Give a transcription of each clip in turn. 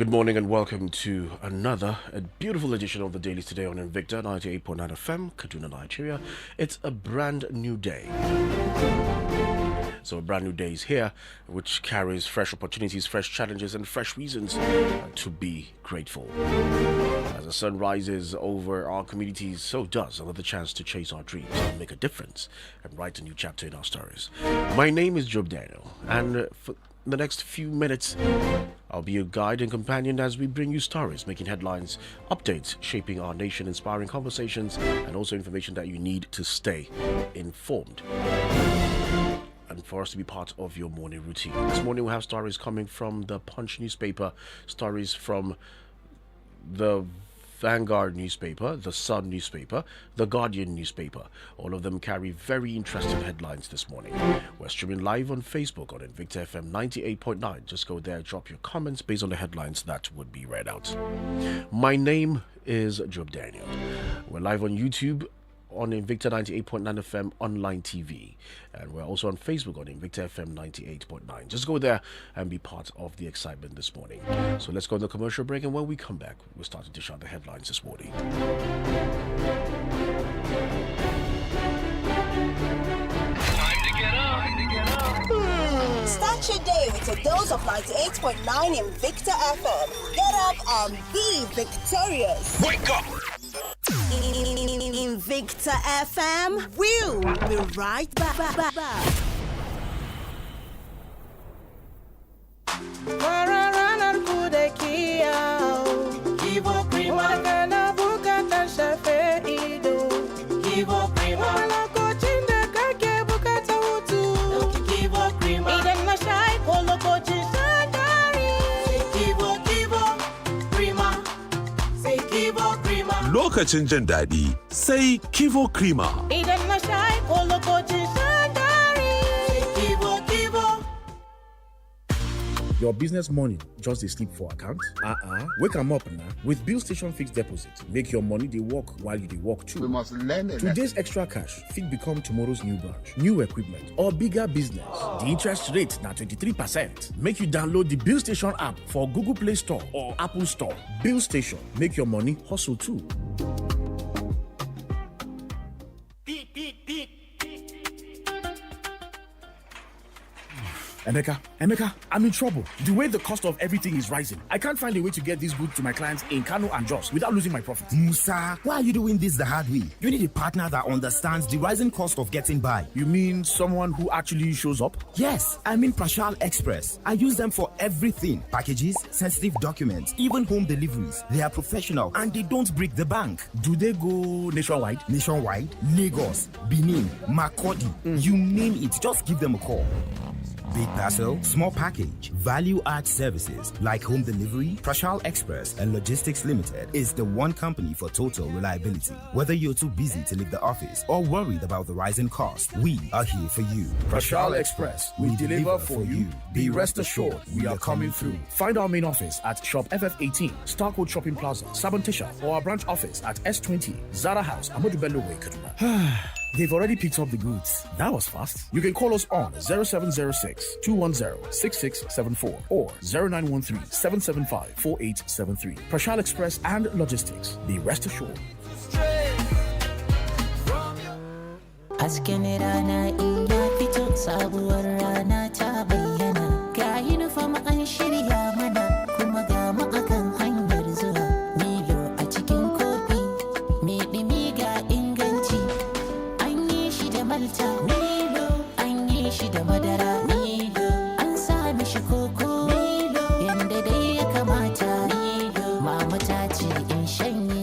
Good morning and welcome to another beautiful edition of the Dailies today on Invicta 98.9 FM, Kaduna, Nigeria. It's a brand new day. So a brand new day is here, which carries fresh opportunities, fresh challenges, and fresh reasons to be grateful. As the sun rises over our communities, so does another chance to chase our dreams and make a difference and write a new chapter in our stories. My name is Job Daniel, and for the next few minutes, I'll be your guide and companion as we bring you stories, making headlines, updates, shaping our nation, inspiring conversations, and also information that you need to stay informed and for us to be part of your morning routine. This morning we'll have stories coming from the Punch newspaper, stories from the Vanguard newspaper, the Sun newspaper, the Guardian newspaper. All of them carry very interesting headlines this morning. We're streaming live on Facebook on Invicta FM 98.9. Just go there, drop your comments based on the headlines that would be read out. My name is Job Daniel. We're live on YouTube on Invicta 98.9 FM online TV, and we're also on Facebook on Invicta FM 98.9. Just go there and be part of the excitement this morning. So let's go on the commercial break, and when we come back, we'll start to dish out the headlines this morning. Time to get up. Start your day with a dose of 98.9 Invicta FM. Get up and be victorious. Wake up. Invicta FM, we'll be right back. Lokacin jin daɗi sai Kivo Krima. Idan na sha ko lokacin shan dari. Kivo. Your business money just dey sleep for account? Wake am up now with Bill Station Fixed Deposit. Make your money dey work while you dey work too. We must learn it. Today's extra cash fit become tomorrow's new branch, new equipment, or bigger business. The interest rate na 23%. Make you download the Bill Station app for Google Play Store or Apple Store. Bill Station, make your money hustle too. Emeka, I'm in trouble. The way the cost of everything is rising, I can't find a way to get these goods to my clients in Kano and Jos without losing my profit. Musa, why are you doing this the hard way? You need a partner that understands the rising cost of getting by. You mean someone who actually shows up? Yes, I mean Prashal Express. I use them for everything. Packages, sensitive documents, even home deliveries. They are professional and they don't break the bank. Do they go nationwide? Nationwide, Lagos, Benin, Makurdi, you name it, just give them a call. Big parcel, small package, value-add services like home delivery, Prashal Express and Logistics Limited is the one company for total reliability. Whether you're too busy to leave the office or worried about the rising cost, we are here for you. Prashal Express, we deliver for you. Be rest assured, we are coming through. Find our main office at Shop FF18, Starcourt Shopping Plaza, Sabantisha, or our branch office at S20, Zara House, Amadou Bello Way, Kaduna. They've already picked up the goods. That was fast. You can call us on 0706 210 6674 or 0913 775 4873. Prashal Express and Logistics. Be rest assured. Asken rana in ya fito sabuwar rana ta bayyana ga uniform an shirya mana kuma ga mu akan hanyar zuwa Milo a cikin kofi me dimi ga inganci an yi shi da malta Milo an yi shi da madara Milo an sa mishi koko Milo yanda dai ya kamata Milo mama ta ce in shanye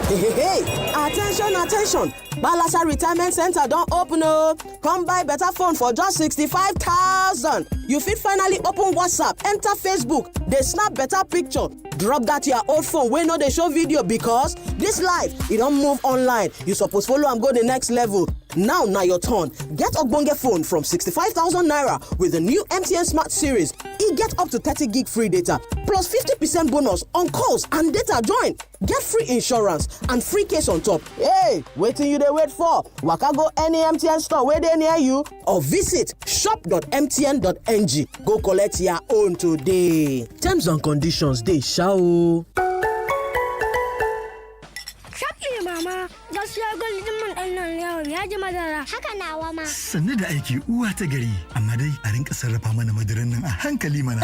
Hey, attention. Balasa Retirement Center don't open up. Come buy better phone for just 65,000. You fit finally open WhatsApp, enter Facebook, they snap better picture. Drop that your old phone wey no dey show video because this life, it don't move online. You suppose follow and go the next level. Now your turn. Get Ogbonge phone from 65,000 naira with the new MTN Smart Series. It get up to 30 gig free data plus 50% bonus on calls and data join. Get free insurance and free case on top. Hey, waiting you dey wait for? Waka go any MTN store where they near you or visit shop.mtn mtn.ng. Go collect your own today. Terms and conditions dey sha o. Mama, gaskiya gwaldin man ɗan nan yawon ya ji madara. Haka nawa ma. Sannu da aiki uwa ta gari, amma dai a rinka sarrafa mana madaran nan a hankali mana.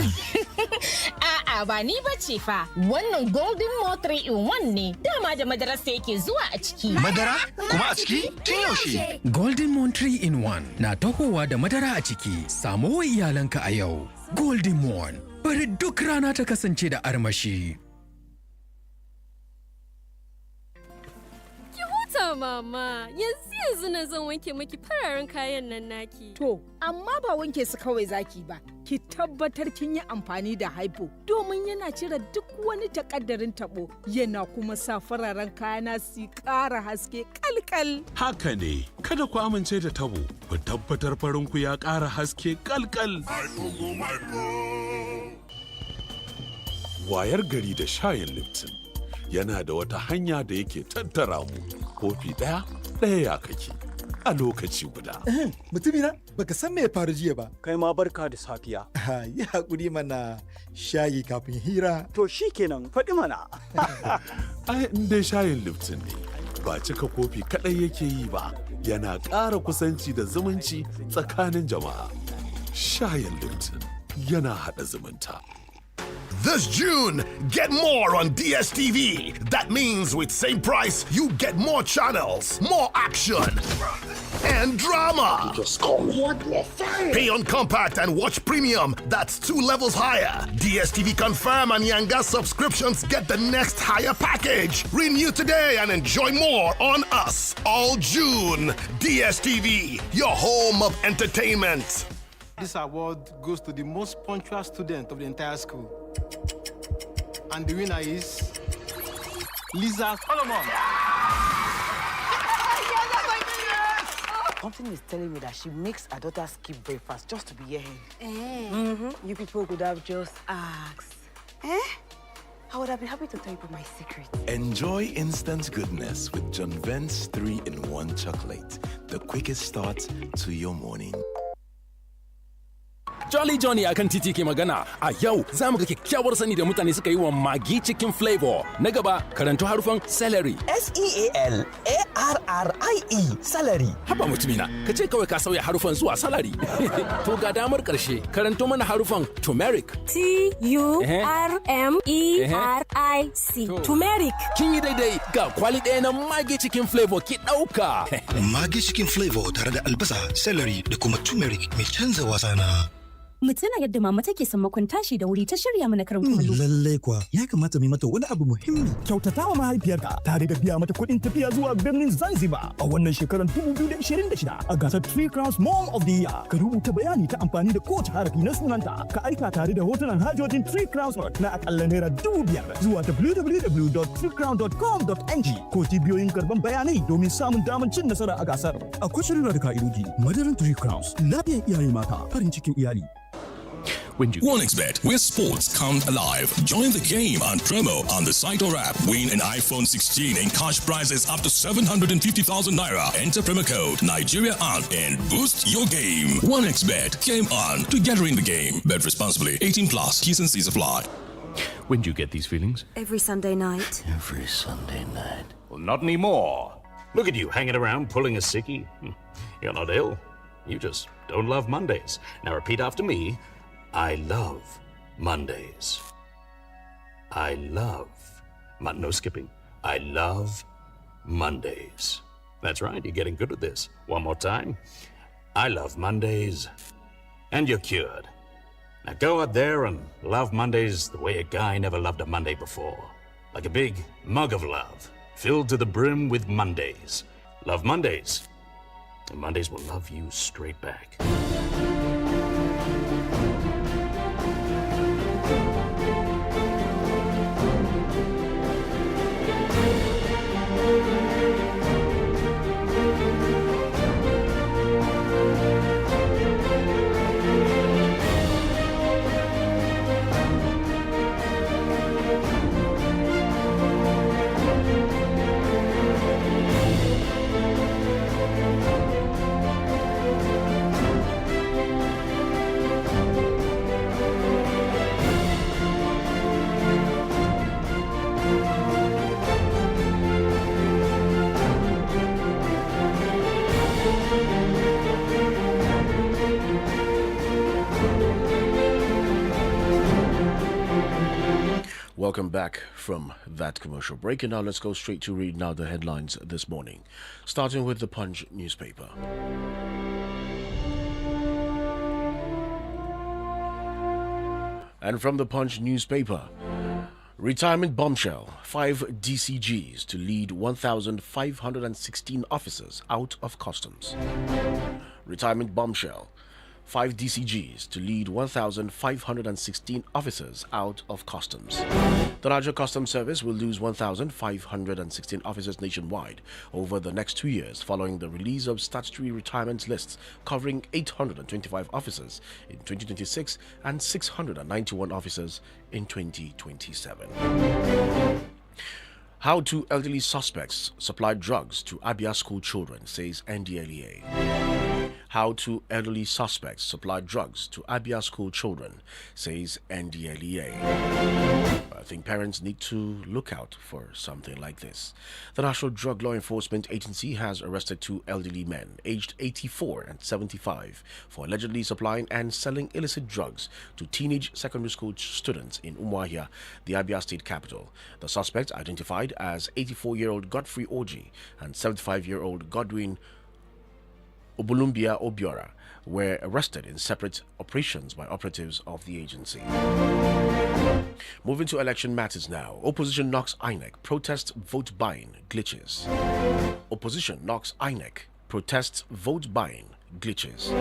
A'a ba ni bace fa. Wannan Golden Mo 3 in 1 ne. Dama da madarar sa yake zuwa a ciki. Madara? Kuma a ciki? Tun yaushe? Golden Mo 3 in 1 na tahowa da madara a ciki. Samo wa iyalanka a yau. Golden Mo, bari duk rana ta kasance da armashi. Mama, yanzu na zan wanke maki fararen kayan nan naki. To, amma ba wanke su kawai zaki ba. Ki tabbatar kin yi amfani da hypo domin yana cire duk wani takaddarin tabo, yana kuma sa fararen kayana su ƙara haske kalkal. Haka ne, kada ku amince da tabo, ku tabbatar farinku ya ƙara haske kalkal. Wayar gari da shayin Lipton yana da wata hanya da yake tattara mu. Kofi ɗaya ya kake a lokaci guda. Mutumina, baka san me ya faru jiya ba. Kai ma barka da safiya. Yi haƙuri mana shayi kafin hira. To shi kenan faɗi mana. Ai, in dai shayin Lipton ne, ba cika kofi kaɗai yake yi ba, yana ƙara kusanci da zumunci tsakanin jama'a. Shayin Lipton yana haɗa zumunta. This June, get more on DSTV. That means with same price, you get more channels, more action, and drama. Just call me. What the fuck? Pay on compact and watch premium. That's 2 levels higher. DSTV Confirm and Yanga subscriptions get the next higher package. Renew today and enjoy more on us all June. DSTV, your home of entertainment. This award goes to the most punctual student of the entire school. And the winner is Lisa Solomon. Something is telling me that she makes her daughter skip breakfast just to be here. You people could have just asked. I would have been happy to tell you my secret. Enjoy instant goodness with John Vent's 3-in-1 chocolate. The quickest start to your morning. Jolly Johnny akan titi ke magana. A yau za mu ga kyakkyawar sani da mutane suka yi wa Maggi cikin flavor. Na gaba karanto harufan celery. S-E-A-L-A-R-R-I-E celery. Haba mutumina, ka ce kawai ka sauya harufan zuwa salary. To ga damar karshe karanto mana harufan turmeric. T-U-R-M-E-R-I-C. Turmeric. Kin yi daidai, ga kwali ɗaya na Maggi cikin flavor ki ɗauka. Maggi cikin flavor tare da albasa, celery da kuma turmeric mai canza wasa na. Mu tuna yadda mama take sammakon tashi da wuri ta shirya mana karin kumallo. Lallai kuwa, ya kamata mu mata wani abu muhimmi. Kyautata wa mahaifiyarka tare da biya mata kuɗin tafiya zuwa birnin Zanzibar a wannan shekarar 2026 a gasar 3 Crowns Mom of the Year. Ka rubuta bayani ta amfani da kowace harafi na sunanta. Ka aika tare da hotunan hajojin 3 Crowns na akalla naira 5,000 zuwa www.3crown.com.ng ko cibiyoyin karban bayanai domin samun damar cin nasara a gasar. Akwai shirya da ka'idoji. Madaran 3 Crowns, lafiyar iyaye mata, farin cikin iyali. OneXBet, where sports come alive. Join the game on promo on the site or app. Win an iPhone 16 and cash prizes up to 750,000 naira. Enter promo code Nigeria on and boost your game. OneXBet, game on, together in the game. Bet responsibly. 18 plus. T's and C's apply. When do you get these feelings? Every Sunday night. Every Sunday night. Well, not anymore. Look at you hanging around pulling a sickie. You're not ill. You just don't love Mondays. Now repeat after me. I love Mondays. I love, no skipping. I love Mondays. That's right, you're getting good at this. One more time. I love Mondays. And you're cured. Now go out there and love Mondays the way a guy never loved a Monday before. Like a big mug of love, filled to the brim with Mondays. Love Mondays. And Mondays will love you straight back. Welcome back from that commercial break. And now let's go straight to read now the headlines this morning, starting with the Punch newspaper. And from the Punch newspaper, retirement bombshell, 5 DCGs to lead 1,516 officers out of customs. Retirement bombshell, 5 DCGs to lead 1,516 officers out of customs. The Nigeria Customs Service will lose 1,516 officers nationwide over the next 2 years following the release of statutory retirement lists covering 825 officers in 2026 and 691 officers in 2027. How two elderly suspects supplied drugs to Abia school children, says NDLEA. How two elderly suspects supplied drugs to Abia school children, says NDLEA. I think parents need to look out for something like this. The National Drug Law Enforcement Agency has arrested 2 elderly men, aged 84 and 75, for allegedly supplying and selling illicit drugs to teenage secondary school students in Umuahia, the Abia state capital. The suspects, identified as 84-year-old Godfrey Oji and 75-year-old Godwin Obulumbia Obiora, were arrested in separate operations by operatives of the agency. Moving to election matters now. Opposition knocks INEC, protests vote buying glitches. Opposition knocks INEC, protests vote buying glitches.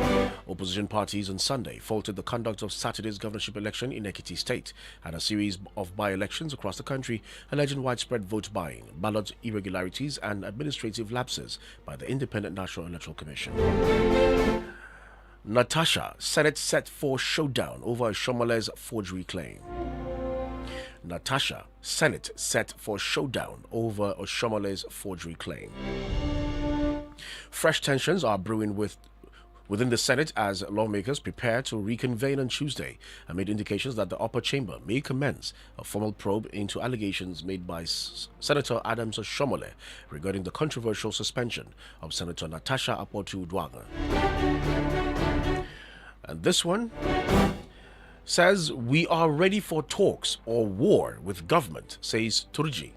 Opposition parties on Sunday faulted the conduct of Saturday's governorship election in Ekiti State and a series of by-elections across the country, alleging widespread vote buying, ballot irregularities and administrative lapses by the Independent National Electoral Commission. Natasha, Senate set for showdown over Shomole's forgery claim. Natasha, Senate set for showdown over Oshomole's forgery claim. Fresh tensions are brewing within the Senate as lawmakers prepare to reconvene on Tuesday amid indications that the upper chamber may commence a formal probe into allegations made by Senator Adams Oshomole regarding the controversial suspension of Senator Natasha Akpoti-Uduaghan. And this one says, "We are ready for talks or war with government," says Turji.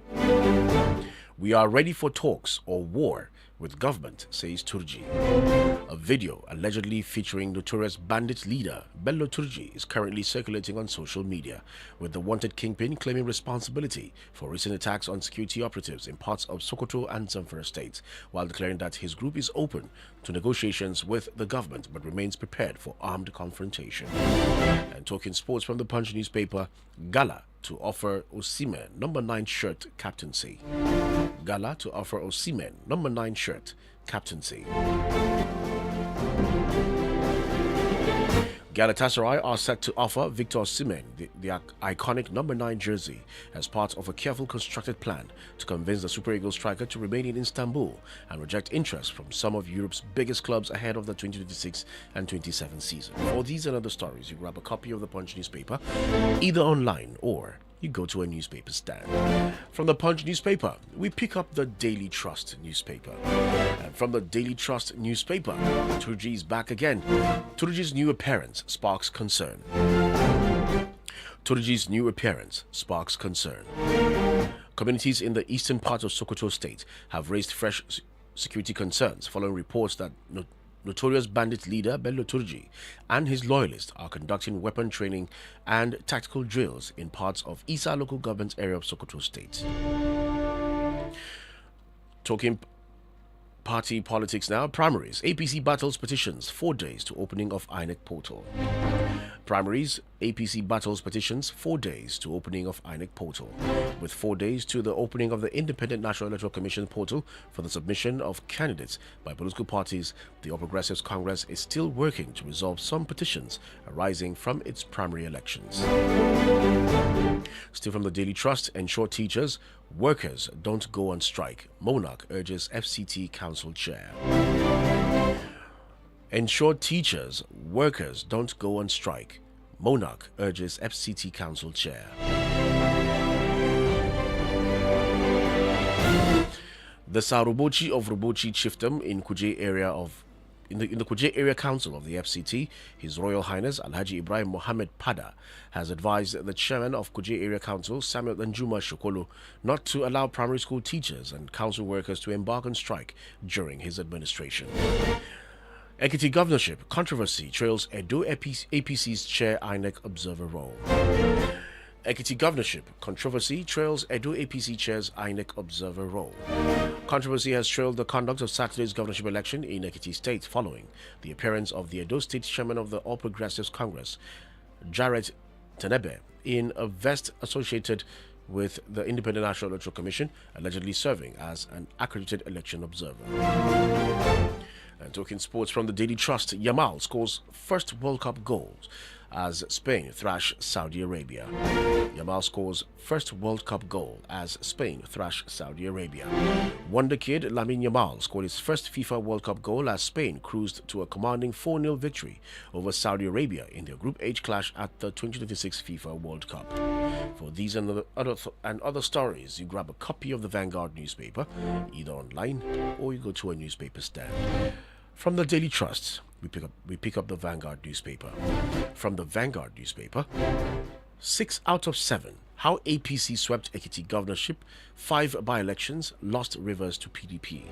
"We are ready for talks or war with government," says Turji. A video allegedly featuring notorious bandit leader Bello Turji is currently circulating on social media, with the wanted kingpin claiming responsibility for recent attacks on security operatives in parts of Sokoto and Zamfara states, while declaring that his group is open to negotiations with the government but remains prepared for armed confrontation. And talking sports from the Punch newspaper, Gala to offer Osimhen number 9 shirt captaincy. Gala to offer Osimhen number 9 shirt captaincy. Galatasaray are set to offer Victor Osimhen the iconic number 9 jersey as part of a carefully constructed plan to convince the Super Eagles striker to remain in Istanbul and reject interest from some of Europe's biggest clubs ahead of the 2026 and 27 season. For these and other stories, you grab a copy of the Punch newspaper, either online or you go to a newspaper stand. From the Punch newspaper, we pick up the Daily Trust newspaper. And from the Daily Trust newspaper, Turji's back again. Turji's new appearance sparks concern. Turji's new appearance sparks concern. Communities in the eastern part of Sokoto State have raised fresh security concerns following reports that notorious bandit leader Bello Turji and his loyalists are conducting weapon training and tactical drills in parts of Isa local government area of Sokoto State. Talking party politics now. Primaries. APC battles petitions 4 days to opening of INEC portal. Primaries. APC battles petitions 4 days to opening of INEC portal. With 4 days to the opening of the Independent National Electoral Commission portal for the submission of candidates by political parties, the All Progressives Congress is still working to resolve some petitions arising from its primary elections. Still from the Daily Trust, ensure teachers, workers don't go on strike. Monarch urges FCT Council Chair. Ensure teachers, workers don't go on strike. Monarch urges FCT Council Chair. The Sarubochi of Rubochi Chiefdom in Kuje area of in the Kuje Area Council of the FCT, His Royal Highness Alhaji Ibrahim Mohammed Pada has advised the chairman of Kuje Area Council, Samuel Danjuma Shokolo, not to allow primary school teachers and council workers to embark on strike during his administration. Ekiti governorship controversy trails Edo APC's chair INEC observer role. Ekiti governorship controversy trails Edo APC chair's INEC observer role. Controversy has trailed the conduct of Saturday's governorship election in Ekiti State following the appearance of the Edo State chairman of the All Progressives Congress, Jared Tenebe, in a vest associated with the Independent National Electoral Commission, allegedly serving as an accredited election observer. And talking sports from the Daily Trust, Yamal scores first World Cup goals as Spain thrash Saudi Arabia. Yamal scores first World Cup goal as Spain thrash Saudi Arabia. Wonder kid Lamine Yamal scored his first FIFA World Cup goal as Spain cruised to a commanding 4-0 victory over Saudi Arabia in their Group H clash at the 2026 FIFA World Cup. For these and other stories, you grab a copy of the Vanguard newspaper, either online or you go to a newspaper stand. From the Daily Trust, we pick up the Vanguard newspaper. From the Vanguard newspaper, 6 out of 7. How APC swept Ekiti governorship, 5 by-elections, lost Rivers to PDP.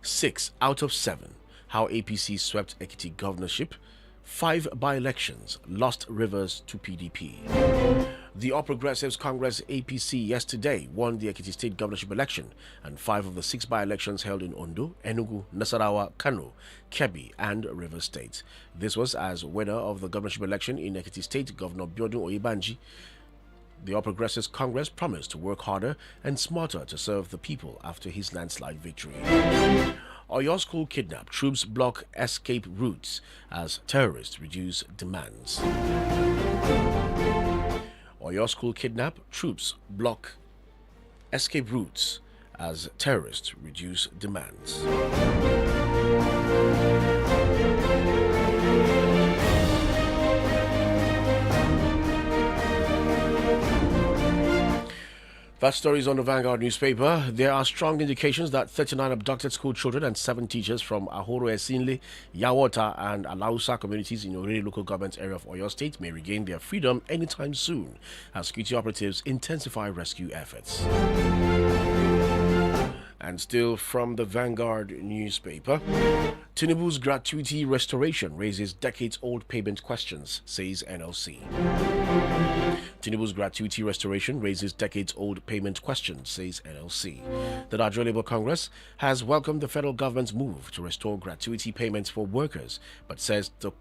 6 out of 7. How APC swept Ekiti governorship, 5 by-elections, lost Rivers to PDP. The All Progressives Congress APC yesterday won the Ekiti State governorship election, and 5 of the 6 by-elections held in Ondo, Enugu, Nasarawa, Kano, Kebbi, and Rivers State. This was as winner of the governorship election in Ekiti State, Governor Biodun Oyebanji. The All Progressives Congress promised to work harder and smarter to serve the people after his landslide victory. Oyo school kidnap, troops block escape routes as terrorists reduce demands. Oyo school kidnap, troops block escape routes as terrorists reduce demands. That story is on the Vanguard newspaper. There are strong indications that 39 abducted school children and 7 teachers from Ahoro Esinle, Yawota, and Alausa communities in Oriri local government area of Oyo State may regain their freedom anytime soon as security operatives intensify rescue efforts. And still from the Vanguard newspaper, Tinubu's gratuity restoration raises decades-old payment questions, says NLC. Tinubu's gratuity restoration raises decades-old payment questions, says NLC. The Nigeria Labour Congress has welcomed the federal government's move to restore gratuity payments for workers, but says the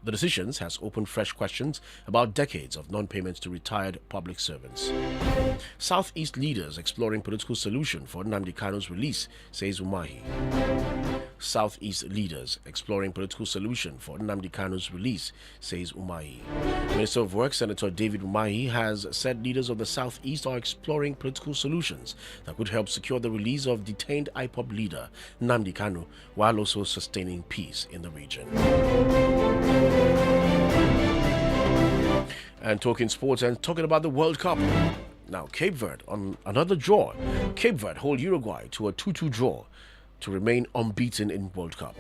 decisions has opened fresh questions about decades of non-payments to retired public servants. Southeast leaders exploring political solution for Nnamdi Kanu's release, says Umahi. Southeast leaders exploring political solution for Nnamdi Kanu's release, says Umahi. Minister of Works, Senator David Umahi, has said leaders of the Southeast are exploring political solutions that could help secure the release of detained IPOB leader Nnamdi Kanu while also sustaining peace in the region. And talking sports and talking about the World Cup. Now, Cape Verde on another draw. Cape Verde hold Uruguay to a 2-2 draw to remain unbeaten in World Cup.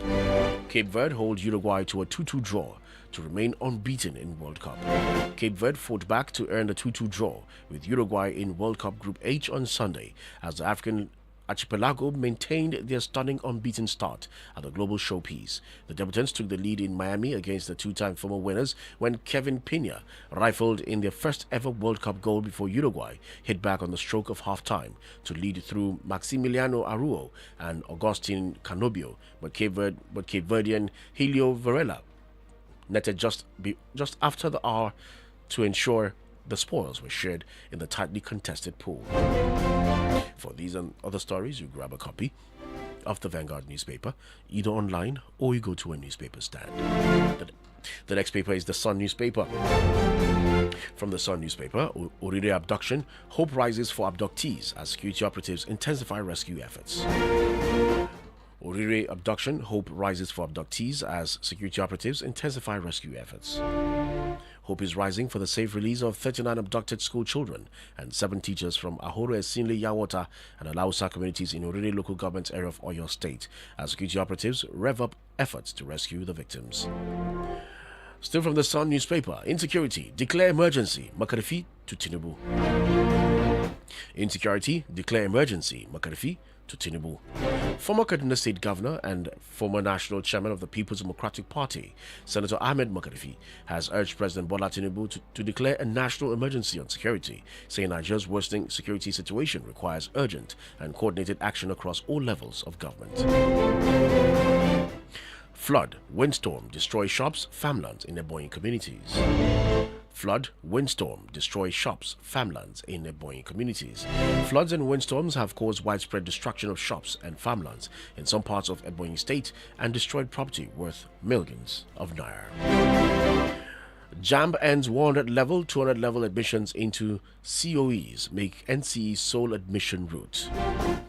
Cape Verde hold Uruguay to a 2-2 draw to remain unbeaten in World Cup. Cape Verde fought back to earn the 2-2 draw with Uruguay in World Cup Group H on Sunday as the African archipelago maintained their stunning unbeaten start at the global showpiece. The debutants took the lead in Miami against the 2-time former winners when Kevin Pena rifled in their first ever World Cup goal before Uruguay hit back on the stroke of half-time to lead through Maximiliano Aruo and Agustin Canobio, but Cape Verdean Helio Varela netted just after the hour to ensure the spoils were shared in the tightly contested pool. For these and other stories, you grab a copy of the Vanguard newspaper, either online or you go to a newspaper stand. The next paper is the Sun newspaper. From the Sun newspaper, Orire abduction, hope rises for abductees as security operatives intensify rescue efforts. Orire abduction, hope rises for abductees as security operatives intensify rescue efforts. Hope is rising for the safe release of 39 abducted school children and 7 teachers from Ahoro Esinle Yawota and Alausa communities in Orire local government area of Oyo State, as security operatives rev up efforts to rescue the victims. Still from the Sun newspaper, insecurity, declare emergency, Makarifi to Tinubu. Insecurity, declare emergency, Makarifi to Tinubu. Former Kaduna State Governor and former National Chairman of the People's Democratic Party, Senator Ahmed Makarifi, has urged President Bola Tinubu to declare a national emergency on security, saying Nigeria's worsening security situation requires urgent and coordinated action across all levels of government. Flood, windstorm, destroy shops, farmlands in Ebonyi communities. Flood, windstorm, destroy shops, farmlands in Ebonyi communities. Floods and windstorms have caused widespread destruction of shops and farmlands in some parts of Ebonyi State and destroyed property worth millions of naira. JAMB ends 100 level, 200 level admissions into COEs, make NCE sole admission route.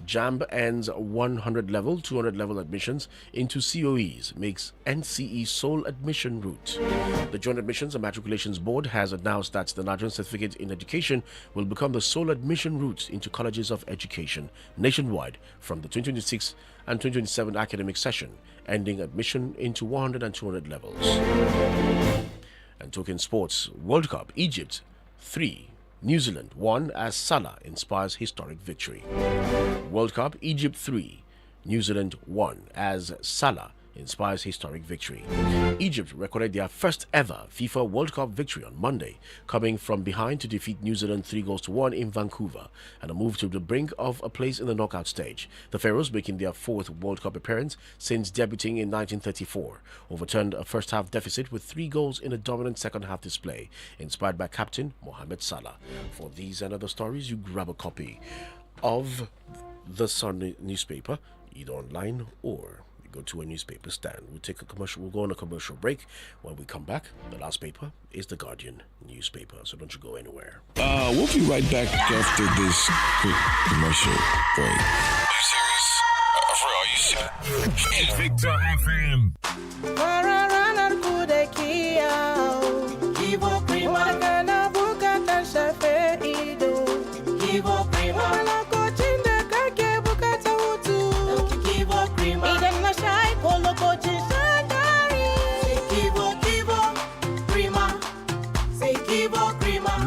JAMB ends 100 level, 200 level admissions into COEs, makes NCE sole admission route. The Joint Admissions and Matriculations Board has announced that the Nigerian Certificate in Education will become the sole admission route into colleges of education nationwide from the 2026 and 2027 academic session, ending admission into 100 and 200 levels. And talking sports, World Cup, Egypt 3, New Zealand 1 as Salah inspires historic victory. World Cup, Egypt 3, New Zealand 1 as Salah inspires historic victory. Egypt recorded their first ever FIFA World Cup victory on Monday, coming from behind to defeat New Zealand 3-1 in Vancouver, and a move to the brink of a place in the knockout stage. The Pharaohs, making their 4th World Cup appearance since debuting in 1934, overturned a first-half deficit with 3 goals in a dominant second-half display, inspired by captain Mohamed Salah. For these and other stories, you grab a copy of the Sun newspaper, either online or go to a newspaper stand. We'll go on a commercial break. When we come back, the last paper is the Guardian newspaper, so don't you go anywhere. We'll be right back after this quick commercial break. Are you serious? Invicta FM.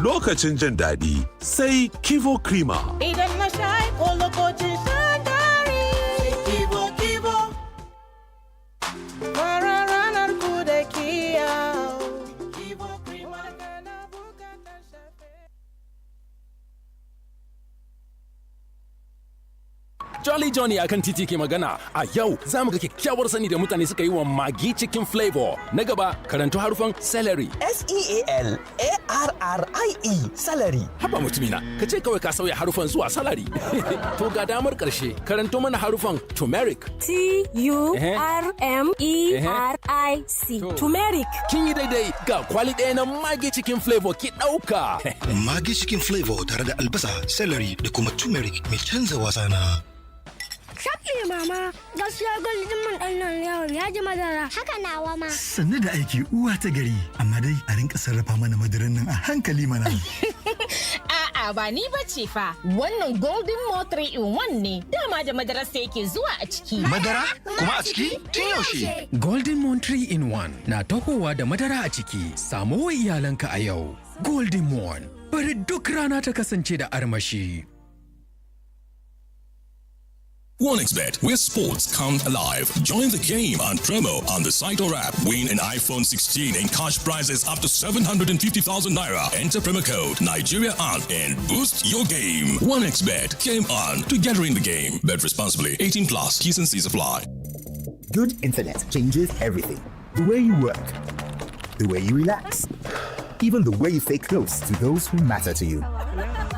Lokacin jin daɗi sai Kivo Krima. Idan na sha ko lokacin shan dari. Sai Kivo. Fara ranar ku da kiyau. Kivo Krima kana bukatar shafe. Jolly Johnny akan titi ke magana. A yau za mu ga kyakkyawar sani da mutane suka yi wa magi cikin flavor. Na gaba, karanto harufan celery. SEALARRIE celery. Haba mutumina, ka ce kawai ka sauya harufan zuwa salary. To ga damar karshe, karanto mana harufan turmeric. TURMERIC. Turmeric. Kin yi daidai, ga kwali ɗaya na magi cikin flavor ki ɗauka. Magi cikin flavor tare da albasa, celery da kuma turmeric mai canza wasa na. Shafi mama, gaskiya gwaldin mun ɗan nan yawon ya ji madara. Haka nawa ma. Sannu da aiki uwa ta gari, amma dai a rinka sarrafa mana madaran nan a hankali mana. A'a ba ni ba ce fa, wannan Golden Mo 3-in-1 ne, dama da madarar sa yake zuwa a ciki. Madara? Kuma a ciki? Tun yaushe? Golden Mo 3-in-1 na tahowa da madara a ciki. Samo wa iyalanka a yau. Golden Mo, bari duk rana ta kasance da armashi. OneXBet, where sports come alive. Join the game on promo on the site or app. Win an iPhone 16 and cash prizes up to 750,000 naira. Enter promo code Nigeria on and boost your game. OneXBet, game on, together in the game. Bet responsibly. 18 plus. T's and C's apply. Good internet changes everything. The way you work, the way you relax, even the way you stay close to those who matter to you.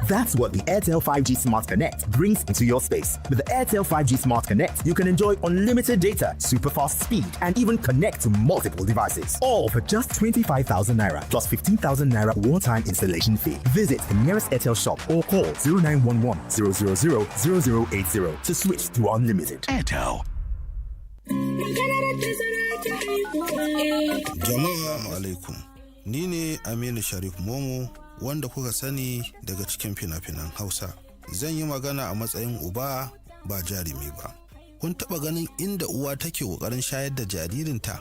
That's what the Airtel 5G Smart Connect brings into your space. With the Airtel 5G Smart Connect, you can enjoy unlimited data, super fast speed, and even connect to multiple devices. All for just 25,000 naira plus 15,000 naira one-time installation fee. Visit the nearest Airtel shop or call 0911 000 0080 to switch to unlimited. Airtel. Jama'a alaikum. Ni ne Aminu Sharif Momo wanda kuka sani daga cikin fina-finan Hausa. Zan yi magana a matsayin uba ba jarumi ba. Kun taɓa ganin inda uwa take ƙoƙarin shayar da jaririnta?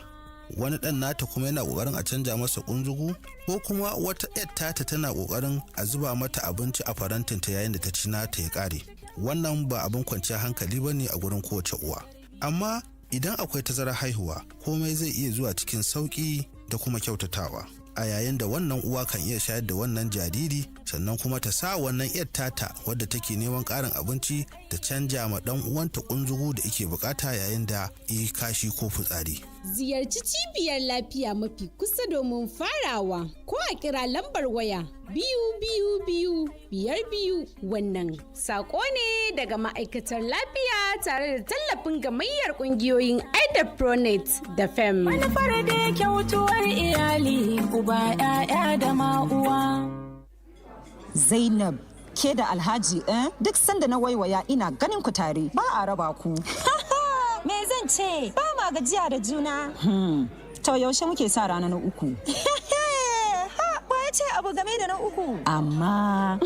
Wani ɗan nata kuma yana ƙoƙarin a canja masa ƙunzugu? Ko kuma wata ƴar tata tana ƙoƙarin a zuba mata abinci a farantinta yayin da ta ci nata ya ƙare? Wannan ba abin kwanciyar hankali ba ne a gurin kowace uwa. Amma idan akwai tazarar haihuwa, komai zai iya zuwa cikin sauƙi da kuma kyautatawa. A yayin da wannan uwa kan iya shayar da wannan jariri, sannan kuma ta sa wannan ƴar tata wadda take neman ƙarin abinci ta canja ma ɗan uwanta ƙunzugu da yake bukata yayin da yi kashi ko fitsari. Ziyarci cibiyar lafiya mafi kusa domin farawa ko a kira lambar waya 222 wannan sako ne daga ma'aikatar lafiya tare da tallafin gamayyar kungiyoyin Pronet da FEM. Manufar da kyautuwar iyali uba 'ya'ya da ma'uwa. Zainab, ke da Alhaji duk sanda na waiwaya ina ganin ku tare ba a raba ku. Me zan ce? Ba ma gajiya da juna. To yaushe muke sa rana na uku? Ce abu game da na uku. Amma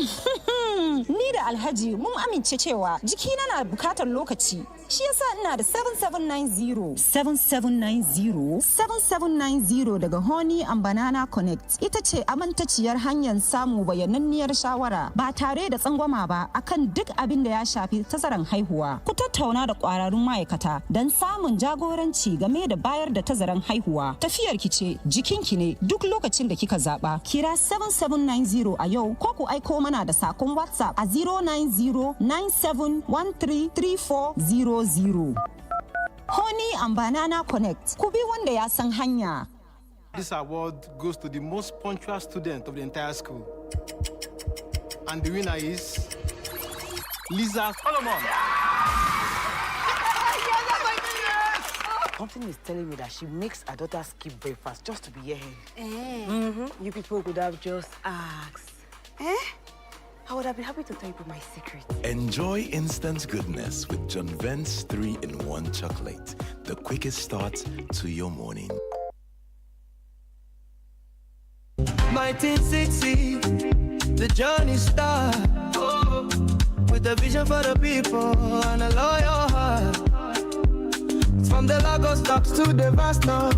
ni da Alhaji mun amince cewa jikina na bukatar lokaci. Shi yasa ina da 7790. 7790? 7790 daga Honey and Banana Connect. Ita ce amintaciyar hanyar samu bayananniyar shawara ba tare da tsangwama ba akan duk abin da ya shafi tazaran haihuwa. Ku tattauna da kwararrun ma'aikata don samun jagoranci game da bayar da tazaran haihuwa. Tafiyar ki ce, jikinki ne duk lokacin da kika zaba. Kira 7790 a yau ko ku aiko mana da sakon WhatsApp a 09097133400. Honey and Banana Connect. Ku bi wanda ya san hanya. This award goes to the most punctual student of the entire school. And the winner is Lisa Solomon. Something is telling me that she makes her daughter skip breakfast just to be here. You people could have just asked. I would have been happy to tell you my secret. Enjoy instant goodness with John Vent's 3-in-1 chocolate. The quickest start to your morning. 1960, the journey starts. With a vision for the people and a loyal heart. From the Lagos stocks to the vast north,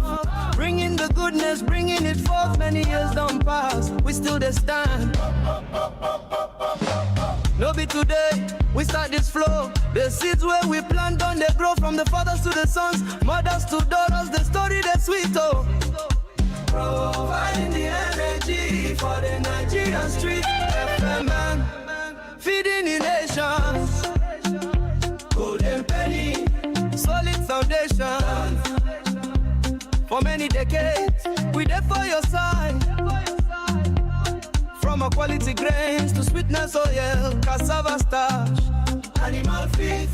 bringing the goodness, bringing it forth. Many years don't pass, we still the stand. No be today, we start this flow. The seeds where we plant on, they grow from the fathers to the sons, mothers to daughters. The story that's sweet, oh. Providing the energy for the Nigerian street. FMN, feeding the nations. Golden penny. Solid foundation. For many decades, we there for your side. From our quality grains to sweetness oil, cassava starch, animal feed,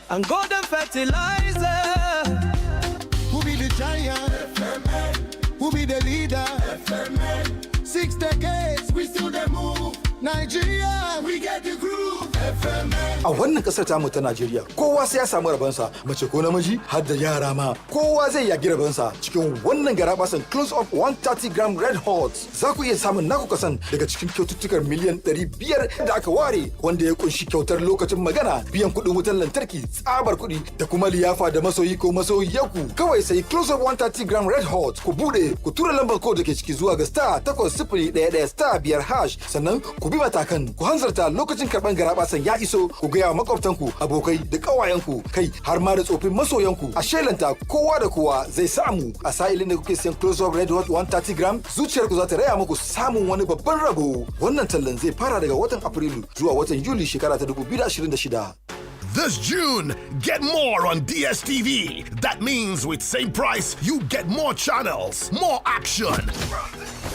and golden fertilizer. Who be the giant? FMN. Who be the leader? FMN. 6 decades, we still the move. Nigeria, we get the groove. FMN. A wannan kasar tamu ta Najeriya, kowa sai ya samu rabansa, mace ko namiji har da yara ma. Kowa zai yagi rabansa cikin wannan garabasan close up 130 gram red hot. Za ku iya samun naku kasan daga cikin kyaututtukar miliyan 500 da aka ware, wanda ya kunshi kyautar lokacin magana, biyan kuɗin wutar lantarki, tsabar kuɗi da kuma liyafa da masoyi ko masoyiyaku. Kawai sai close up 130 gram red hot, ku bude, ku tura lambar code da ke ciki zuwa ga *8011*5# sannan ku bi matakan, ku hanzarta lokacin karban garabasan ya iso, ku gaya wa makwabtanku, abokai da kawayenku, kai har ma da tsofin masoyanku. A shelanta kowa da kowa zai samu. A sa'ilin da kuke siyan close up red hot 130 gram, zuciyarku za ta raya muku samun wani babban rabo. Wannan tallan zai fara daga watan Afrilu zuwa watan Yuli shekara ta 2026. This June, get more on DSTV. That means with same price, you get more channels, more action,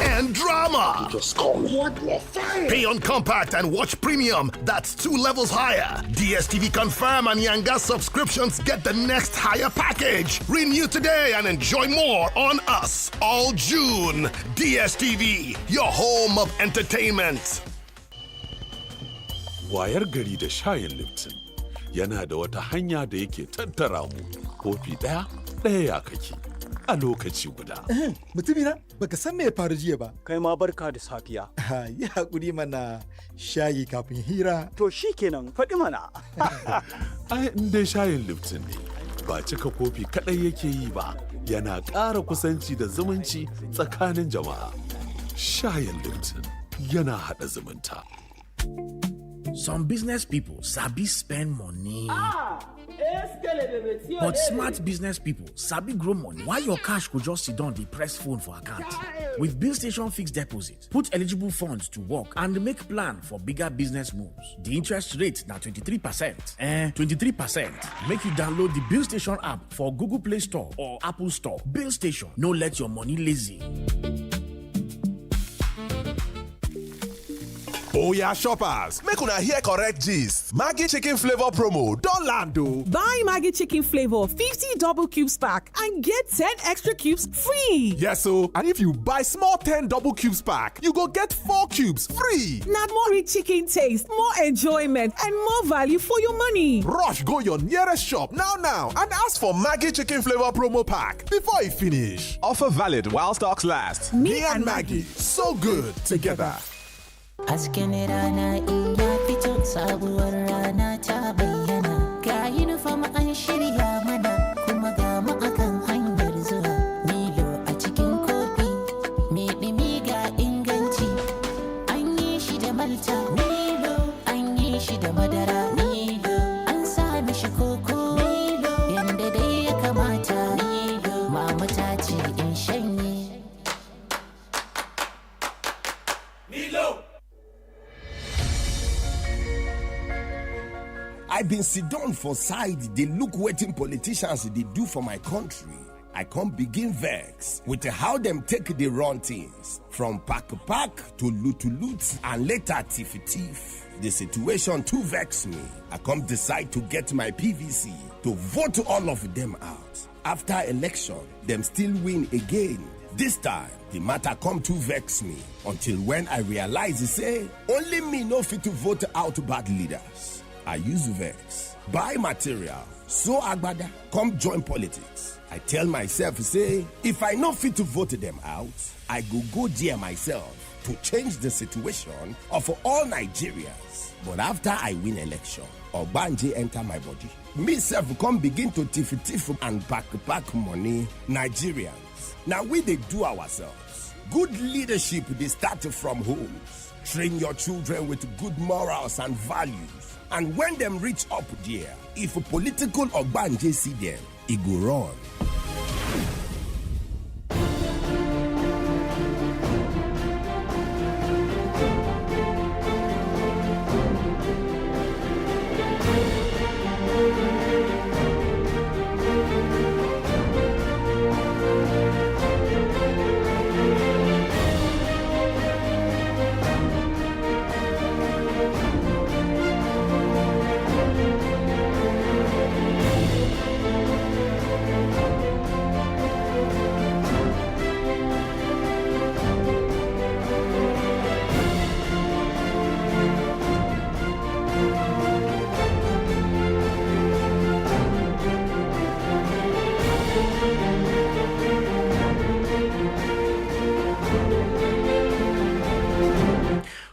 and drama. Just call me. What the fuck? Pay on compact and watch premium. That's 2 levels higher. DSTV Confirm and Yanga subscriptions get the next higher package. Renew today and enjoy more on us all June. DSTV, your home of entertainment. Wayar gari da shayin Lipton yana da wata hanya da yake tattara mu. Kofi ɗaya ya kake. a lokaci guda. Mutumina, baka san me ya faru jiya ba. Kai ma barka da safiya. Yi hakuri mana shayi kafin hira. To shikenan faɗi mana. Ai in dai shayin Lipton ne, ba cika kofi kaɗai yake yi ba, yana ƙara kusanci da zumunci tsakanin jama'a. Shayin Lipton yana haɗa zumunta. Some business people sabi spend money. But smart business people sabi grow money while your cash could just sit down the press phone for account. With Bill Station Fixed Deposit, put eligible funds to work and make plan for bigger business moves. The interest rate now 23%. 23%. Make you download the Bill Station app for Google Play Store or Apple Store. Bill Station, no let your money lazy. Oya shoppers, make una hear correct gist. Maggi chicken flavor promo don land o. Buy Maggi chicken flavor 50 double cubes pack and get 10 extra cubes free. Yes o, and if you buy small 10 double cubes pack, you go get 4 cubes free. Na more rich chicken taste, more enjoyment and more value for your money. Rush go your nearest shop now and ask for Maggi chicken flavor promo pack before e finish. Offer valid while stocks last. Me and Maggi, so good together. Hasken rana in ya fito sabuwar rana ta bayyana ga uniform an shirya mana kuma ga mu akan hanyar zuwa Milo a cikin kofi mai dumi ga inganci an yi shi da malta Milo an yi shi da madara Milo an sa mishi koko Milo yanda dai ya kamata Milo mama ta ce in shanye Milo. I been sit down for side, they look waiting politicians they do for my country. I can't begin vex with how them take the run things. From pack to loot and later tiff. The situation too vex me. I can't decide to get my PVC to vote all of them out. After election, them still win again. This time, the matter come to vex me until when I realize say only me no fit to vote out bad leaders. I use vex, buy material, so agbada, come join politics. I tell myself, say, if I not fit to vote them out, I go there myself to change the situation of all Nigerians. But after I win election, Obanje enter my body. Me self come begin to tiff and pack money. Nigerians, now we they do ourselves. Good leadership, they start from homes. Train your children with good morals and values. And when them reach up there, if a political Ogbanje see them, it go run.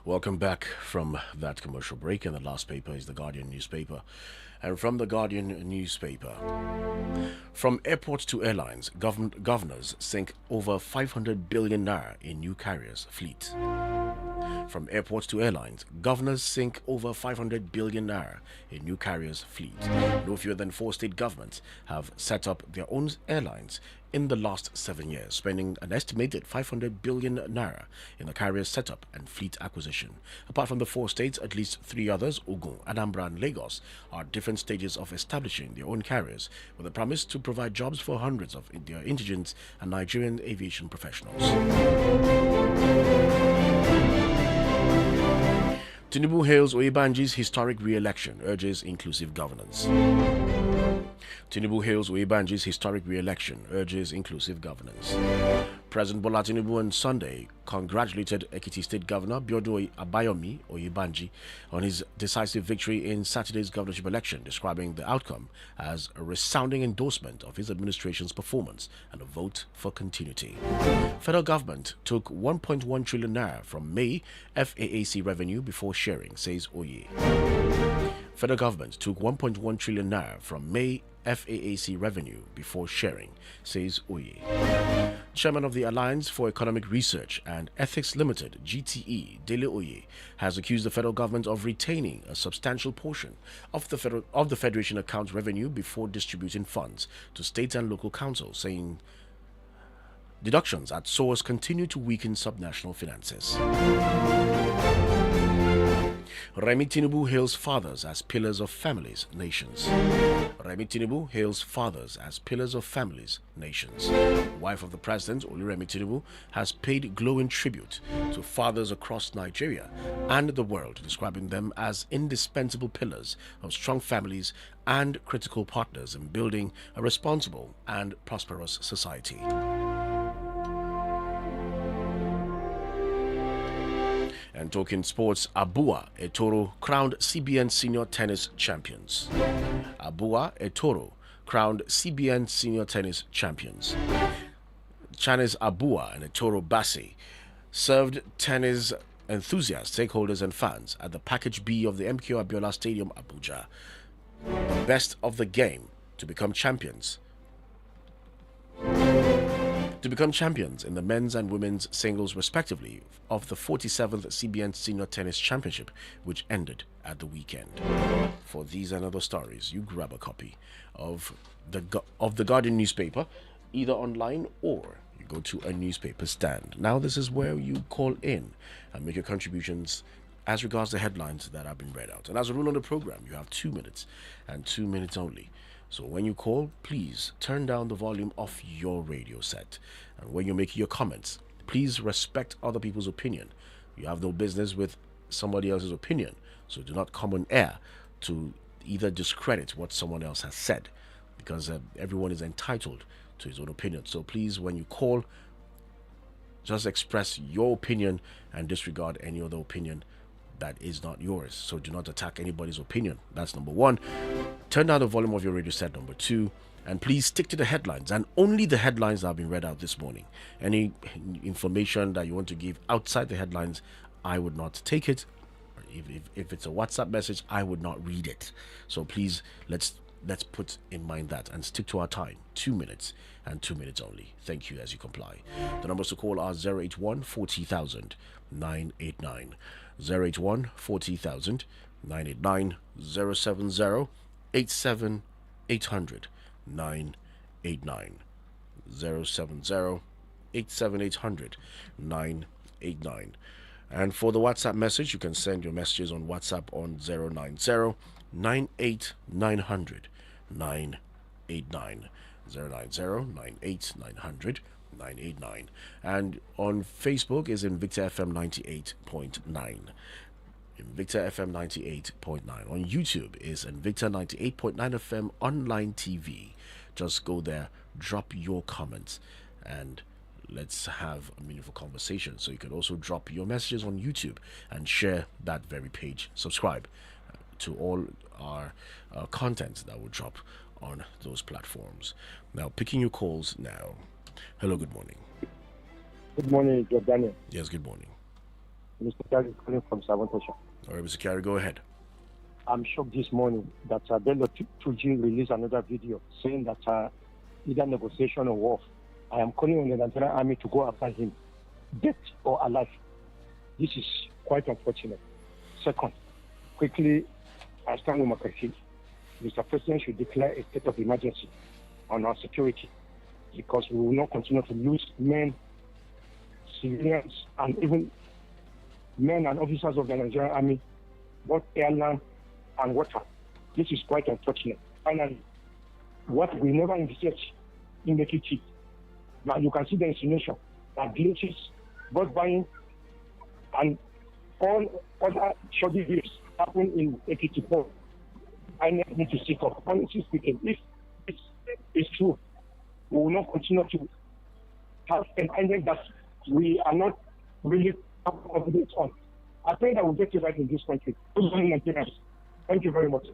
Welcome back from that commercial break, and the last paper is the Guardian newspaper. And from the Guardian newspaper, from airports to airlines, governors sink over 500 billion naira in new carriers fleet. From airports to airlines, governors sink over 500 billion naira in new carriers fleet. No fewer than 4 state governments have set up their own airlines in the last 7 years, spending an estimated 500 billion naira in the carrier setup and fleet acquisition. Apart from the 4 states, at least 3 others, Ogun, Anambra and Lagos, are at different stages of establishing their own carriers with a promise to provide jobs for hundreds of their indigent and Nigerian aviation professionals. Tinubu hails Oyebanji's historic re-election, urges inclusive governance. Tinubu hails Oyebanji's historic re-election, urges inclusive governance. President Bola Tinubu on Sunday congratulated Ekiti State Governor Biodun Abayomi Oyebanji on his decisive victory in Saturday's governorship election, describing the outcome as a resounding endorsement of his administration's performance and a vote for continuity. Federal government took 1.1 trillion naira from May FAAC revenue before sharing, says Oye. Federal government took 1.1 trillion naira from May FAAC revenue before sharing, says Oye. Chairman of the Alliance for Economic Research and Ethics Limited, GTE, Dele Oye, has accused the federal government of retaining a substantial portion of the Federation account revenue before distributing funds to state and local councils, saying deductions at source continue to weaken subnational finances. Remi Tinubu hails fathers as pillars of families, nations. Remi Tinubu hails fathers as pillars of families, nations. Wife of the president, Remi Tinubu, has paid glowing tribute to fathers across Nigeria and the world, describing them as indispensable pillars of strong families and critical partners in building a responsible and prosperous society. And talking sports, Abua Etoro crowned CBN Senior Tennis Champions. Abua Etoro crowned CBN Senior Tennis Champions. Chanes Abua and Etoro Bassi served tennis enthusiasts, stakeholders and fans at the Package B of the MKO Abiola Stadium, Abuja. The best of the game to become champions. To become champions in the men's and women's singles respectively of the 47th CBN Senior Tennis Championship, which ended at the weekend. For these and other stories, you grab a copy of the Guardian newspaper, either online or you go to a newspaper stand. Now this is where you call in and make your contributions as regards the headlines that have been read out. And as a rule on the program, you have 2 minutes and 2 minutes only. So when you call, please turn down the volume of your radio set. And when you're making your comments, please respect other people's opinion. You have no business with somebody else's opinion. So do not come on air to either discredit what someone else has said, because everyone is entitled to his own opinion. So please, when you call, just express your opinion and disregard any other opinion that is not yours. So do not attack anybody's opinion. That's number one. Turn down the volume of your radio set, number two. And please stick to the headlines and only the headlines that have been read out this morning. Any information that you want to give outside the headlines, I would not take it. If it's a WhatsApp message, I would not read it. So please, let's put in mind that and stick to our time. 2 minutes and 2 minutes only. Thank you as you comply. The numbers to call are 081 40,000 989. 081 40,000 989 070 87 800 989 070 87 800 989. And for the WhatsApp message, you can send your messages on WhatsApp on 090 98 900 989. 090 98 900 989. And on Facebook is Invicta FM 98.9. Invicta FM 98.9. On YouTube is Invicta 98.9 FM online TV. Just go there, drop your comments, and let's have a meaningful conversation. So you can also drop your messages on YouTube and share that very page. Subscribe to all our content that will drop on those platforms. Now, picking your calls now. Hello, good morning. Good morning, Daniel. Yes, good morning. Mr. Carey calling from Savantosha. All right, Mr. Carey, go ahead. I'm shocked this morning that Bello Tuji released another video saying that either negotiation or war. I am calling on the Nigerian army to go after him, dead or alive. This is quite unfortunate. Second, quickly, I stand with Makasi. Mr. President should declare a state of emergency on our security, because we will not continue to lose men, civilians, and even men and officers of the Nigerian army, both air, land, and water. This is quite unfortunate. Finally, what we never envisaged in the kitchen. Now you can see the insinuation that glitches, bus buying, and all other shoddy deals happen in Ekiti Port. I need to seek up. Honestly speaking, if it's true, we will not continue to has emphasized that we are not really confident on. I pray that we'll get it right in this country. Thank you very much.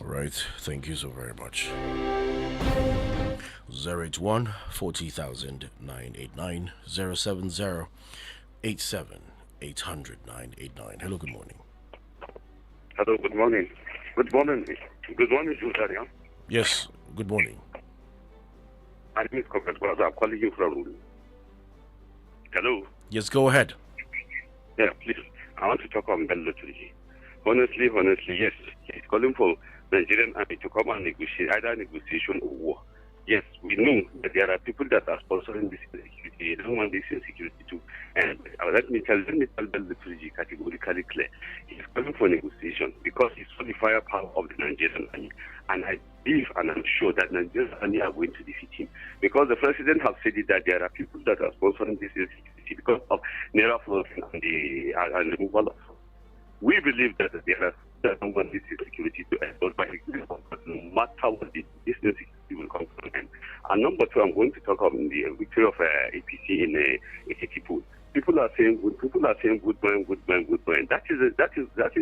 All right, thank you so very much. 081 40,000 989 070 87 800 989. Hello, good morning. Hello, good morning. Good morning. Good morning, Julian. Yes, good morning. My name is Comrade Brother. I'm calling you from Rulu. Hello. Yes, go ahead. Yeah, please. I want to talk on Bello Turji. Honestly, yes. He's calling for Nigerian army to come and negotiate, either negotiation or war. Yes, we know that there are people that are sponsoring this insecurity. They don't want this insecurity too. And let me tell Bello Turji categorically clear. He's calling for negotiation because he's for the firepower of the Nigerian army. And I believe and I'm sure that Nigerian army are going to defeat him. Because the president has said it that there are people that are sponsoring this insecurity because of Naira floating and the removal of. We believe that there are that don't want this insecurity to end, but by no matter what this insecurity will come from end. And number two, I'm going to talk about the victory of APC in Ekiti. People are saying good man. That is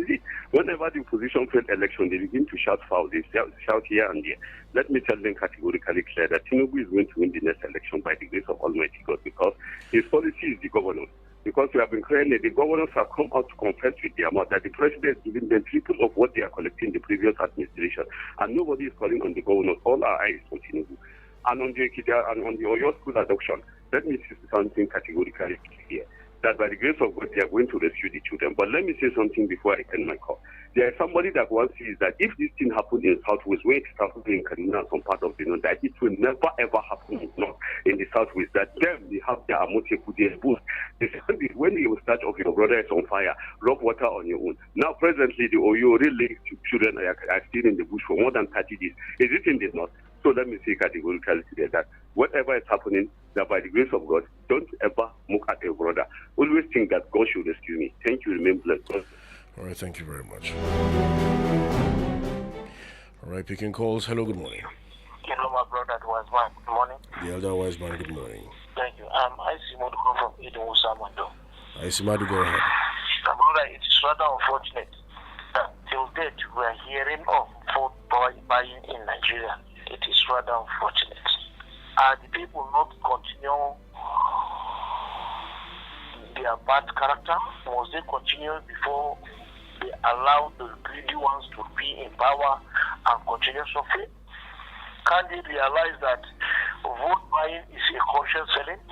it. Whenever the opposition failed election, they begin to shout foul. They shout here and there. Let me tell them categorically clear that Tinubu is going to win the next election by the grace of Almighty God because his policy is the governor. Because we have been clear that the governors have come out to confess with their mouth that the president is giving them triple of what they are collecting in the previous administration. And nobody is calling on the governors. All our eyes on Tinubu. And on the Oyo school adoption, let me say something categorically here. That by the grace of God, they are going to rescue the children. But let me say something before I end my call. There is somebody that wants to say that if this thing happened in Southwest, where it happened in Kaduna and some part of the North, that it will never ever happen in the Southwest. That them, they have their Amoteku, their boost. When the start of your brother is on fire, rub water on your own. Now, presently, the Oyo really children are still in the bush for more than 30 days. Is it in the North? So let me say categorically that whatever is happening, that by the grace of God, don't ever mock at your brother. Always think that God should rescue me. Thank you. Remain blessed. All right, thank you very much. All right, picking calls. Hello, good morning. Hello, my brother, Wiseman. Good morning. The elder Wiseman, good morning. Thank you. I see Modu from Eden Usamando. I see Madu, go ahead. My brother, it is rather unfortunate that till date we are hearing of food buying in Nigeria. It is rather unfortunate. The people not continue their bad character? Must they continue before they allow the greedy ones to be in power and continue suffering? Can they realize that vote buying is a conscience selling?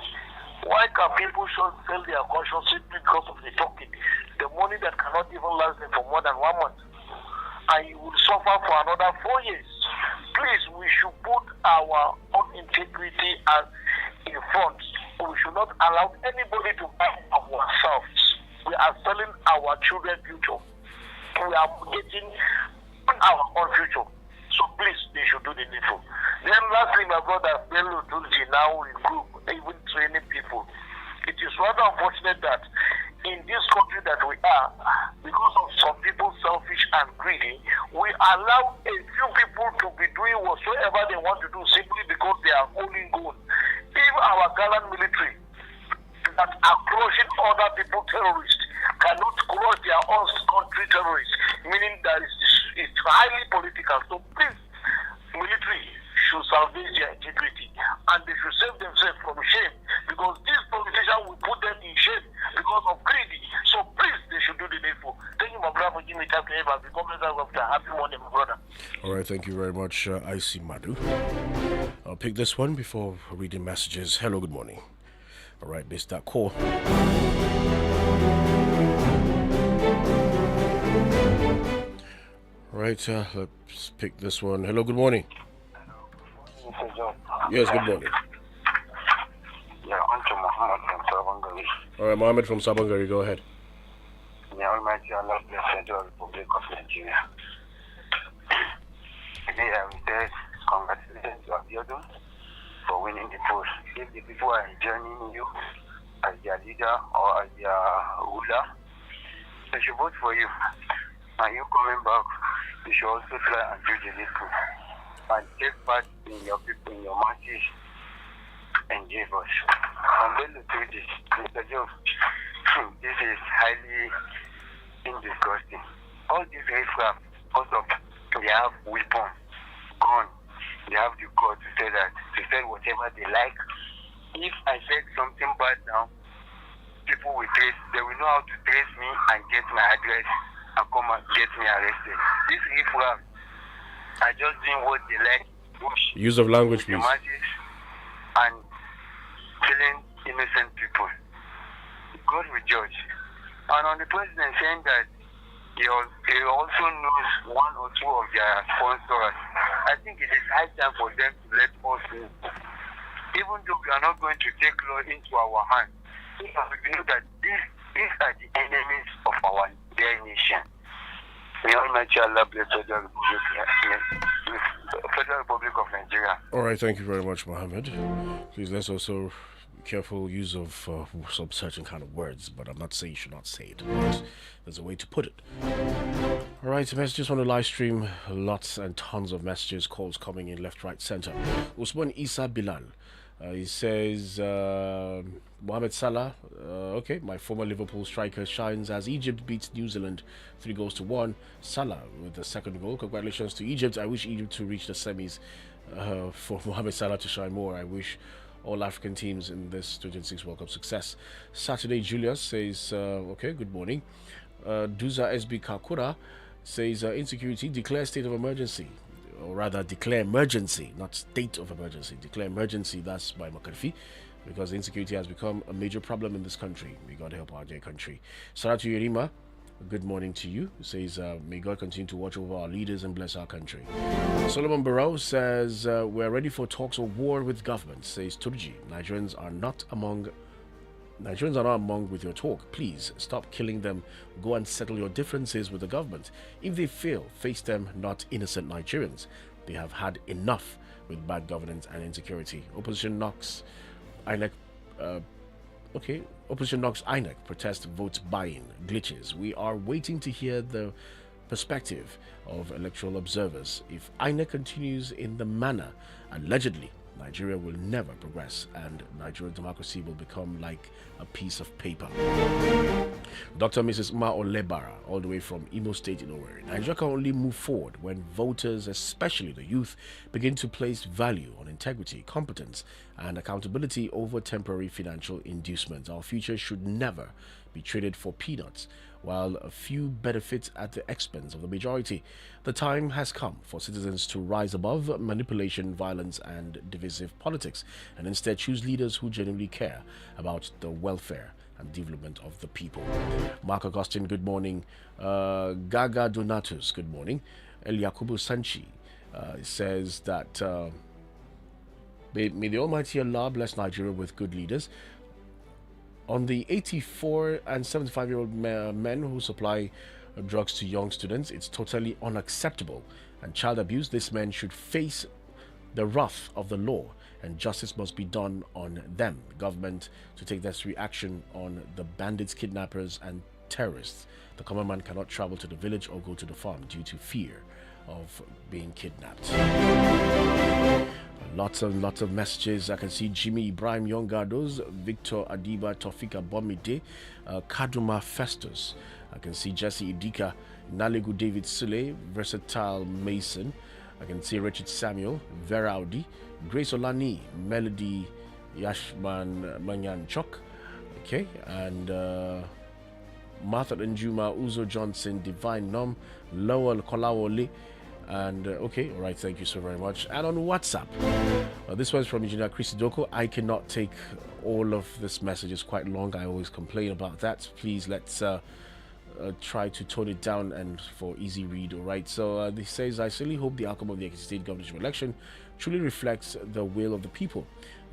Why can people sell their conscience simply because of the token? The money that cannot even last them for more than 1 month. And you will suffer for another 4 years. Please, we should put our own integrity in front. We should not allow anybody to buy ourselves. We are selling our children's future. We are getting our own future. So please, they should do the needful. Then lastly, my brother Bello Tulji now in group, even training people. It is rather unfortunate that in this country that we are, because of some people selfish and greedy, we allow a few people to be doing whatsoever they want to do simply because they are holding gold. If our gallant military that are crushing other people terrorists cannot crush their own country terrorists, meaning that it's highly political. So please, military should salvage their integrity and they should save themselves from shame because these politicians will put them in shame because of greedy. So please, they should do the needful. Thank you, my brother, for giving me time to ever become president of the happy morning, my brother. All right, thank you very much, IC Madu. I'll pick this one before reading messages. Hello, good morning. All right, this that call. All right, let's pick this one. Hello, good morning. Yes, good morning. Yeah, I'm to Muhammad from Sabangari. All right, Mohammed from Sabangari, go ahead. May Almighty Allah bless the Federal Republic of Nigeria. Today I will say congratulations to Abiodun for winning the post. If the people are joining you as their leader or as their ruler, they should vote for you. And you coming back, you should also try and do the needful and take part in your people, in your masses, and gave us. On Bello to this, Mr. Job, this is highly disgusting. All these riffraff, also, they have weapons, gun, they have the code to say that, to say whatever they like. If I said something bad now, people will trace, they will know how to trace me and get my address and come and get me arrested. This riffraff are just doing what they like. Use of language, please. And killing innocent people. God will judge. And on the president saying that he also knows one or two of their sponsors, I think it is high time for them to let us know. Even though we are not going to take law into our hands, we know that these are the enemies of our dear nation. May Almighty Allah bless Federal Republic of Nigeria. All right, thank you very much, Mohammed. Please, let's also be careful use of some certain kind of words, but I'm not saying you should not say it. But there's a way to put it. All right, messages on the live stream. Lots and tons of messages, calls coming in left, right, center. Usman Isa Bilal. He says, Mohamed Salah, okay, my former Liverpool striker shines as Egypt beats New Zealand 3-1. Salah with the second goal. Congratulations to Egypt. I wish Egypt to reach the semis. For Mohamed Salah to shine more, I wish all African teams in this 2026 World Cup success. Saturday Julius says, okay, good morning. Duza SB Kakura says, insecurity, declare state of emergency. Or rather, declare emergency, not state of emergency. Declare emergency, that's by McCarthy, because insecurity has become a major problem in this country. We got to help our dear country. Saratu Yerima, good morning to you. Says, may God continue to watch over our leaders and bless our country. Solomon Barrow says, we're ready for talks of war with government. Says Turji, Nigerians are not among with your talk. Please stop killing them. Go and settle your differences with the government. If they fail, face them, not innocent Nigerians. They have had enough with bad governance and insecurity. Opposition knocks INEC. Opposition knocks INEC. Protest vote buying glitches. We are waiting to hear the perspective of electoral observers. If INEC continues in the manner allegedly, Nigeria will never progress and Nigerian democracy will become like a piece of paper. Dr. Mrs. Ma Olebara, all the way from Imo State in Owerri. Nigeria can only move forward when voters, especially the youth, begin to place value on integrity, competence, and accountability over temporary financial inducements. Our future should never be traded for peanuts, while a few benefit at the expense of the majority. The time has come for citizens to rise above manipulation, violence, and divisive politics, and instead choose leaders who genuinely care about the welfare and development of the people. Mark Augustine, good morning. Gaga Donatus, good morning. El Yakubu Sanchi says that may the Almighty Allah bless Nigeria with good leaders. On the 84 and 75-year-old men who supply drugs to young students, it's totally unacceptable. And child abuse, these men should face the wrath of the law, and justice must be done on them. The government to take necessary action on the bandits, kidnappers, and terrorists. The common man cannot travel to the village or go to the farm due to fear of being kidnapped. Lots of messages. I can see Jimmy Ibrahim Yongados, Victor Adiba, Tofika Bomide, Kaduma Festus. I can see Jesse Idika, Nalegu David Sule, Versatile Mason. I can see Richard Samuel, Vera Audi, Grace Olani, Melody Yashman Manyan Chok. Okay, and Martha Njuma, Uzo Johnson, Divine Nom, Lowell Kolawole. And okay, all right, thank you so very much. And on WhatsApp, this one's from Engineer Chris Doko. I cannot take all of this message, it's quite long. I always complain about that. Please let's try to tone it down and for easy read. All right, so this says, I sincerely hope the outcome of the Ekiti State governorship election truly reflects the will of the people.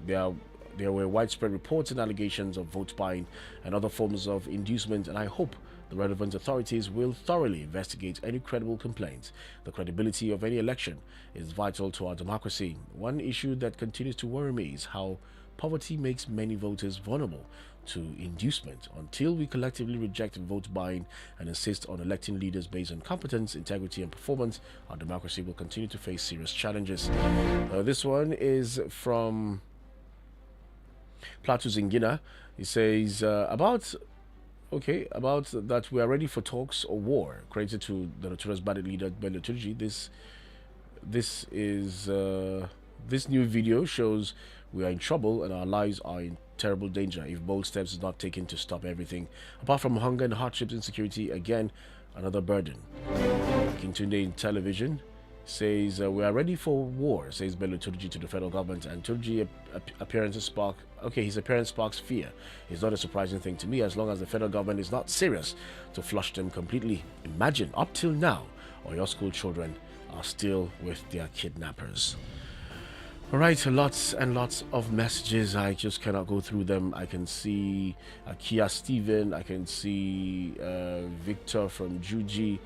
There were widespread reports and allegations of vote buying and other forms of inducement, and I hope the relevant authorities will thoroughly investigate any credible complaints. The credibility of any election is vital to our democracy. One issue that continues to worry me is how poverty makes many voters vulnerable to inducement. Until we collectively reject vote buying and insist on electing leaders based on competence, integrity, and performance, our democracy will continue to face serious challenges. This one is from Platus Ngina, he says about that we are ready for talks or war. Credited to the notorious bandit leader Bello Turji. This new video shows we are in trouble and our lives are in terrible danger if bold steps is not taken to stop everything. Apart from hunger and hardships, insecurity, again, another burden. Kintunde in television says we are ready for war, says Bello Turji to the federal government, and Turji his appearance sparks fear. It's not a surprising thing to me as long as the federal government is not serious to flush them completely. Imagine, up till now, all your school children are still with their kidnappers. All right, lots and lots of messages. I just cannot go through them. I can see Kia Steven. I can see Victor from Juji.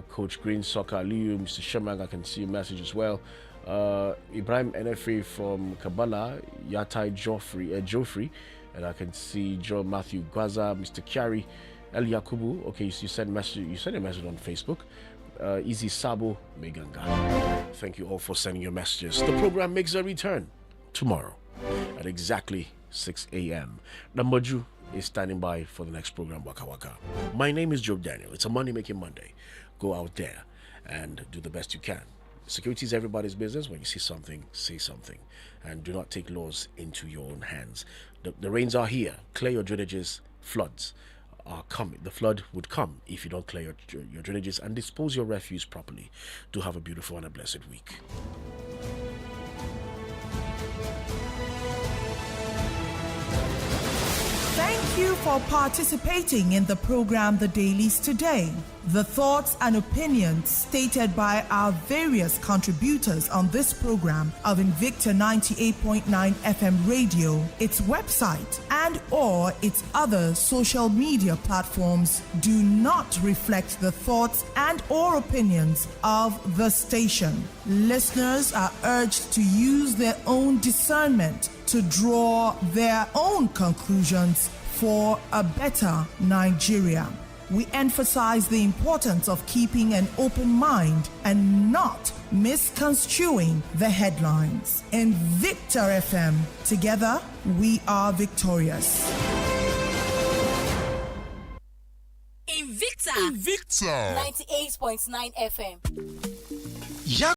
Coach Green Soccer Aliyu, Mr. Shemang. I can see a message as well. Ibrahim NFA from Kabbalah, Yatai Joffrey. And I can see Joe Matthew Gwaza, Mr. Kyari, El Yakubu. Okay, you sent a message on Facebook. Easy Sabo, Meganga. Thank you all for sending your messages. The program makes a return tomorrow at exactly 6 a.m. Namboju is standing by for the next program, Waka Waka. My name is Joe Daniel. It's a Money Making Monday. Go out there and do the best you can. Security is everybody's business. When you see something, say something. And do not take laws into your own hands. The rains are here. Clear your drainages. Floods are coming. The flood would come if you don't clear your drainages and dispose your refuse properly. Do have a beautiful and a blessed week. Thank you for participating in the program The Dailies today. The thoughts and opinions stated by our various contributors on this program of Invicta 98.9 FM radio, its website, and or its other social media platforms do not reflect the thoughts and or opinions of the station. Listeners are urged to use their own discernment to draw their own conclusions for a better Nigeria. We emphasize the importance of keeping an open mind and not misconstruing the headlines. Invicta FM, together we are victorious. Invicta 98.9 FM.